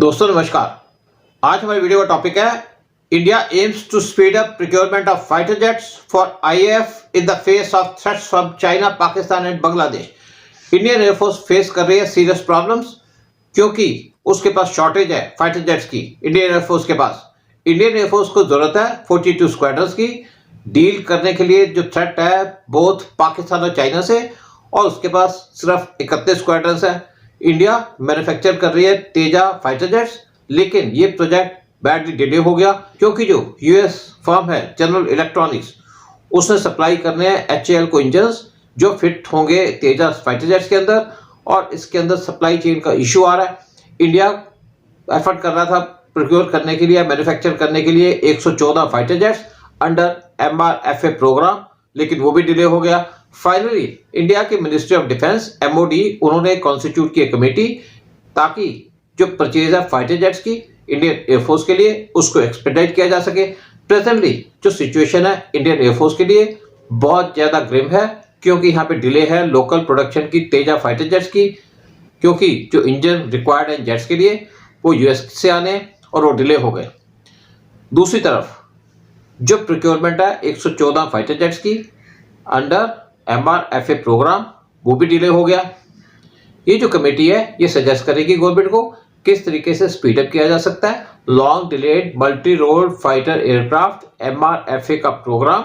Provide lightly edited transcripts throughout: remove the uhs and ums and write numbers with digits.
दोस्तों नमस्कार। आज हमारी वीडियो का टॉपिक है India aims to speed up procurement of fighter jets for IAF in the face of threats from China, Pakistan and Bangladesh. Indian air force face कर रही है सीरियस प्रॉब्लम्स क्योंकि उसके पास शॉर्टेज है फाइटर जेट्स की। इंडियन एयरफोर्स को जरूरत है 42 स्क्वाड्रन्स की डील करने के लिए जो थ्रेट है बोथ पाकिस्तान और चाइना से, और उसके पास सिर्फ 31 स्क्वाड्रन्स है। इंडिया मैन्युफैक्चर कर रही है तेजा फाइटर जेट्स, लेकिन ये प्रोजेक्ट बैडली डिले हो गया क्योंकि जो यूएस फर्म है जनरल इलेक्ट्रॉनिक्स, उसने सप्लाई करने हैं HAL को इंजन्स जो फिट होंगे तेजा फाइटर जेट्स के अंदर, और इसके अंदर सप्लाई चेन का इशू आ रहा है। इंडिया एफर्ट कर रहा था प्रोक्योर करने के लिए, मैन्युफैक्चर करने के लिए 114 fighter jets under MRFA programme, लेकिन वो भी डिले हो गया। फाइनली इंडिया की मिनिस्ट्री ऑफ डिफेंस MOD उन्होंने कॉन्स्टिट्यूट की कमेटी ताकि जो परचेज है फाइटर जेट्स की इंडियन एयरफोर्स के लिए उसको एक्सपेडाइट किया जा सके। प्रेजेंटली जो सिचुएशन है इंडियन एयरफोर्स के लिए बहुत ज़्यादा ग्रिम है क्योंकि यहाँ पे डिले है लोकल प्रोडक्शन की तेजा फाइटर जेट्स की, क्योंकि जो इंजन रिक्वायर्ड है जेट्स के लिए वो US से आने और वो डिले हो गए। दूसरी तरफ जो प्रोक्योरमेंट है 114 फाइटर जेट्स की अंडर MRFA प्रोग्राम वो भी डिले हो गया। ये जो कमेटी है ये सजेस्ट करेगी गवर्नमेंट को किस तरीके से स्पीड अप किया जा सकता है long delayed multi role fighter aircraft MRFA का प्रोग्राम,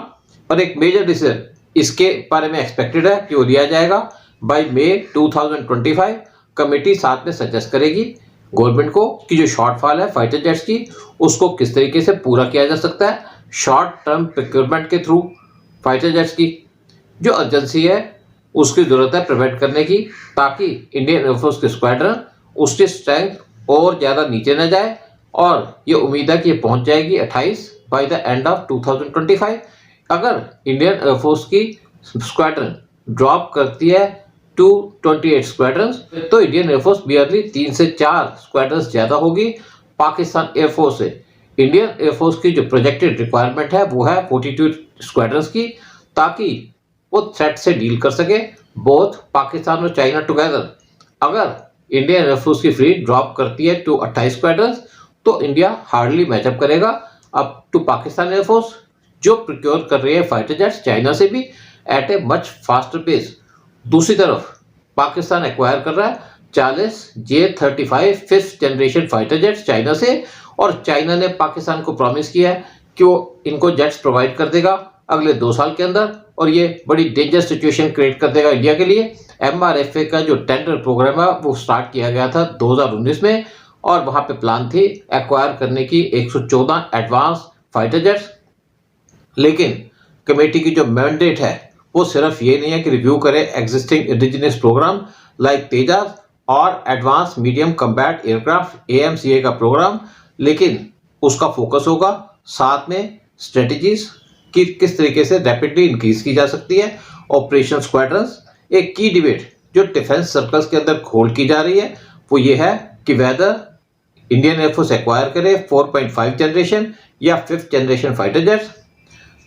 और एक मेजर डिसीजन इसके बारे में एक्सपेक्टेड है कि वो लिया जाएगा बाय मई 2025। कमेटी साथ में सजेस्ट करेगी गवर्नमेंट को कि जो शॉर्टफॉल है फाइटर जेट्स की उसको किस तरीके से पूरा किया जा सकता है शॉर्ट टर्म प्रोक्योरमेंट के थ्रू। फाइटर जेट्स की जो एजेंसी है उसकी ज़रूरत है प्रिवेंट करने की ताकि इंडियन एयरफोर्स के स्क्वाड्रन उसकी स्ट्रेंथ और ज़्यादा नीचे न जाए, और ये उम्मीद है कि ये पहुंच जाएगी 28 बाय द एंड ऑफ 2025। अगर इंडियन एयरफोर्स की स्क्वाड्रन ड्रॉप करती है टू 28 स्क्वाड्रन्स तो इंडियन एयरफोर्स बियरली 3 से 4 स्क्वाड्रन्स ज़्यादा होगी पाकिस्तान एयरफोर्स से। इंडियन एयरफोर्स की जो प्रोजेक्टेड रिक्वायरमेंट है वो है 42 स्क्वाड्रन्स की, ताकि वो थ्रेट से डील कर सके बोथ पाकिस्तान और चाइना टुगेदर। अगर इंडियन एयरफोर्स की फ्लीट ड्रॉप करती है टू 28 स्क्वाड्रन्स तो इंडिया हार्डली मैचअप करेगा अप टू पाकिस्तान एयरफोर्स जो प्रोक्योर कर रही है फाइटर जेट्स चाइना से भी at a much faster pace. दूसरी तरफ पाकिस्तान एक्वायर कर रहा है 40 J-35 fifth generation fighter jets China से, और चाइना ने पाकिस्तान को प्रॉमिस किया है कि वो इनको जेट्स प्रोवाइड कर देगा अगले 2 साल के अंदर, और ये बड़ी डेंजर सिचुएशन क्रिएट कर देगा इंडिया के लिए। MRFA का जो टेंडर प्रोग्राम है वो स्टार्ट किया गया था 2019 में, और वहाँ पे प्लान थी एक्वायर करने की 114 एडवांस फाइटर जेट्स, लेकिन कमेटी की जो मैंडेट है वो सिर्फ ये नहीं है कि रिव्यू करे existing indigenous programme like Tejas और advance medium combat aircraft AMCA का प्रोग्राम, लेकिन उसका फोकस होगा साथ में स्ट्रेटजीज कि किस तरीके से रैपिडली इंक्रीज की जा सकती है ऑपरेशन स्क्वाड्रन्स। एक की डिबेट जो डिफेंस सर्कल्स के अंदर खोल की जा रही है वो ये है कि वेदर इंडियन एयरफोर्स एक्वायर करे 4.5 जनरेशन या 5th जनरेशन फाइटर जेट्स।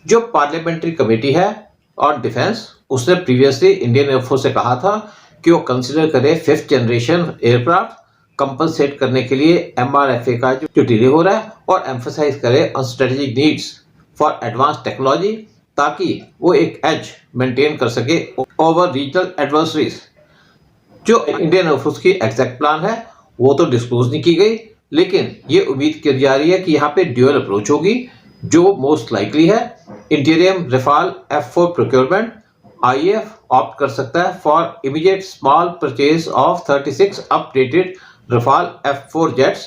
जो पार्लियामेंट्री कमेटी है ऑन डिफेंस उसने प्रीवियसली इंडियन एयरफोर्स से कहा था कि वो कंसिडर करे 5th जनरेशन एयरक्राफ्ट कंपनसेट करने के लिए MRFA का जो डिले हो रहा है, और एम्फसाइज करे on strategic needs for advance technology ताकि वो एक एज मेंटेन कर सके ओवर रीजनल एडवर्सरीज। जो इंडियन एयरफोर्स की एग्जैक्ट प्लान है वो तो डिस्क्लोज नहीं की गई, लेकिन ये उम्मीद की जा रही है कि यहाँ पे ड्यूअल अप्रोच होगी। जो मोस्ट लाइकली है interim Rafale F4 procurement IAF opt कर सकता है for immediate small purchase of 36 updated Rafale F4 jets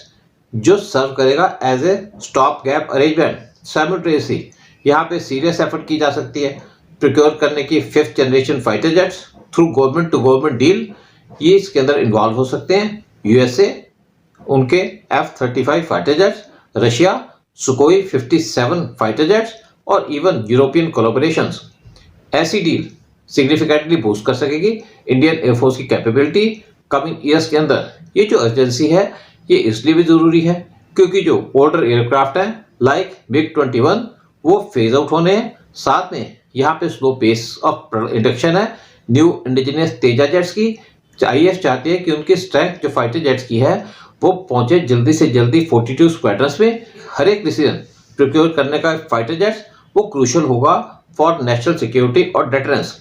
जो सर्व करेगा as a stop gap arrangement. Simultaneously यहाँ पे सीरियस एफर्ट की जा सकती है प्रोक्योर करने की 5th generation fighter jets through government to government deal. ये इसके अंदर इन्वॉल्व हो सकते हैं USA उनके F-35 fighter jets, Russia सुकोई 57 fighter jets, और इवन यूरोपियन कोलैबोरेशंस। ऐसी डील सिग्निफिकेंटली बूस्ट कर सकेगी इंडियन एयरफोर्स की कैपेबिलिटी कमिंग ईयर्स के अंदर। ये जो एजेंसी है ये इसलिए भी ज़रूरी है क्योंकि जो ओल्डर एयरक्राफ्ट हैं लाइक MiG-21 वो फेज आउट होने हैं, साथ में यहाँ पे स्लो पेस ऑफ इंडक्शन है न्यू इंडिजिनियस तेजा जेट्स की। IAF चाहती है कि उनकी स्ट्रेंथ जो फाइटर जेट्स की है वो पहुंचे जल्दी से जल्दी 42 स्क्वाड्रंस में। हर एक डिसीजन प्रोक्योर करने का फाइटर जेट्स वो क्रूशल होगा फॉर नेशनल सिक्योरिटी और डिटरेंस।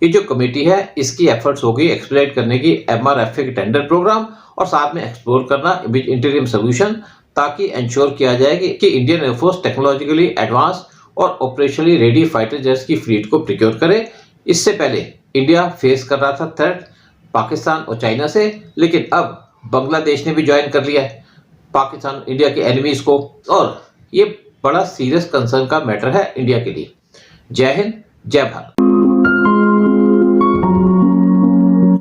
ये जो कमेटी है इसकी एफर्ट्स होगी एक्सप्लेट करने की MRFA के टेंडर प्रोग्राम और साथ में एक्सप्लोर करना इंटीरियम सोल्यूशन, ताकि इंश्योर किया जाए कि इंडियन एयरफोर्स टेक्नोलॉजिकली एडवांस और ऑपरेशनली रेडी फाइटर जेट्स की फ्लीट को प्रोक्योर करे। इससे पहले इंडिया फेस कर रहा था थ्रेट पाकिस्तान और चाइना से, लेकिन अब बांग्लादेश ने भी ज्वाइन कर लिया है पाकिस्तान इंडिया के एनिमीज को, और ये बड़ा सीरियस कंसर्न का मैटर है इंडिया के लिए। जय हिंद, जय भारत।